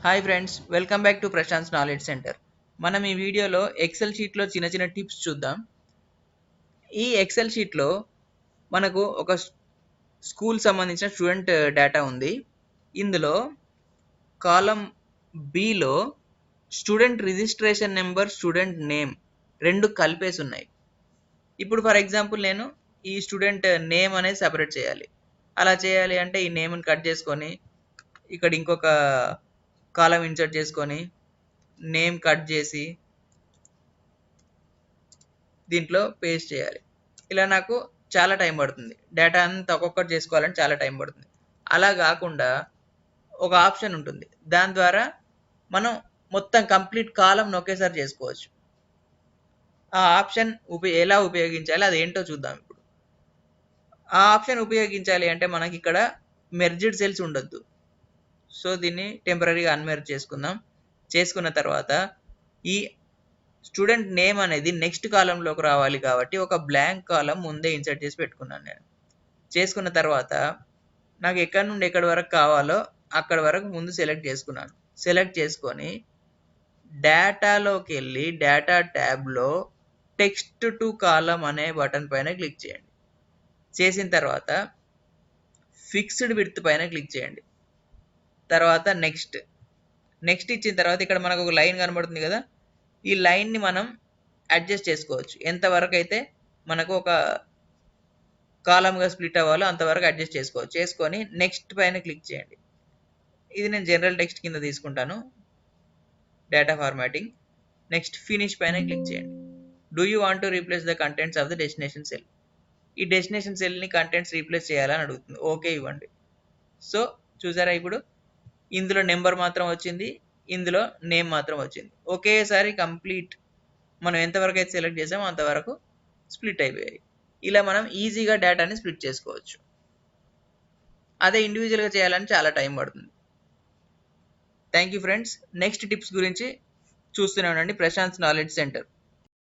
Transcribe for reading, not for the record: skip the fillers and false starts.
Hi friends, welcome back to Prashant knowledge centre. మనం ఈ వీడియోలో ఎక్సెల్ షీట్లో చిన్న చిన్న టిప్స్ చూద్దాం. ఈ ఎక్సెల్ షీట్లో మనకు ఒక స్కూల్ సంబంధించిన స్టూడెంట్ డేటా ఉంది. ఇందులో column below student registration number, student name రెండు కలిపేసి ఉన్నాయి. ఇప్పుడు ఫర్ ఎగ్జాంపుల్ నేను ఈ స్టూడెంట్ నేమ్ అనేది సెపరేట్ చేయాలి. అలా చేయాలి అంటే ఈ నేమ్ని కట్ చేసుకొని ఇక్కడ ఇంకొక కాలం ఇన్సర్ట్ చేసుకొని నేమ్ కట్ చేసి దీంట్లో పేస్ట్ చేయాలి. ఇలా నాకు చాలా టైం పడుతుంది. డేటా అంతా ఒక్కొక్కటి చేసుకోవాలంటే చాలా టైం పడుతుంది. అలా కాకుండా ఒక ఆప్షన్ ఉంటుంది. దాని ద్వారా మనం మొత్తం కంప్లీట్ కాలంను ఒకేసారి చేసుకోవచ్చు. ఆ ఆప్షన్ ఎలా ఉపయోగించాలి అది ఏంటో చూద్దాం ఇప్పుడు. ఆ ఆప్షన్ ఉపయోగించాలి అంటే మనకి ఇక్కడ మెర్జ్డ్ సెల్స్ ఉండొద్దు. సో దీన్ని టెంపరీగా అన్మెర్జ్ చేసుకుందాం. చేసుకున్న తర్వాత ఈ స్టూడెంట్ నేమ్ అనేది నెక్స్ట్ కాలంలోకి రావాలి కాబట్టి ఒక బ్లాంక్ కాలం ముందే ఇన్సర్ట్ చేసి పెట్టుకున్నాను నేను. చేసుకున్న తర్వాత నాకు ఎక్కడి నుండి ఎక్కడి వరకు కావాలో అక్కడ వరకు ముందు సెలెక్ట్ చేసుకున్నాను. సెలెక్ట్ చేసుకొని డేటాలోకి వెళ్ళి డేటా ట్యాబ్లో టెక్స్ట్ టు కాలం అనే బటన్ పైన క్లిక్ చేయండి. చేసిన తర్వాత ఫిక్స్డ్ విడ్త్ పైన క్లిక్ చేయండి. తర్వాత నెక్స్ట్ ఇచ్చిన తర్వాత ఇక్కడ మనకు ఒక లైన్ కనబడుతుంది కదా, ఈ లైన్ని మనం అడ్జస్ట్ చేసుకోవచ్చు. ఎంతవరకు అయితే మనకు ఒక కాలంగా స్ప్లిట్ అవ్వాలో అంతవరకు అడ్జస్ట్ చేసుకోవచ్చు. చేసుకొని నెక్స్ట్ పైన క్లిక్ చేయండి. ఇది నేను జనరల్ టెక్స్ట్ కింద తీసుకుంటాను, డేటా ఫార్మాటింగ్. నెక్స్ట్ ఫినిష్ పైన క్లిక్ చేయండి. Do you want to replace the contents of the destination cell? ఈ డెస్టినేషన్ సెల్ని కంటెంట్స్ రీప్లేస్ చేయాలని అడుగుతుంది. ఓకే ఇవ్వండి. సో చూసారా, ఇప్పుడు ఇందులో నెంబర్ మాత్రం వచ్చింది, ఇందులో నేమ్ మాత్రం వచ్చింది. ఒకేసారి కంప్లీట్ మనం ఎంతవరకు అయితే సెలెక్ట్ చేసామో అంతవరకు స్ప్లిట్ అయిపోయాయి. ఇలా మనం ఈజీగా డేటాని స్ప్లిట్ చేసుకోవచ్చు. అదే ఇండివిజువల్గా చేయాలని చాలా టైం పడుతుంది. Thank you friends. Next tips గురించి చూస్తూనే ఉండండి ప్రశాంత్ నాలెడ్జ్ సెంటర్.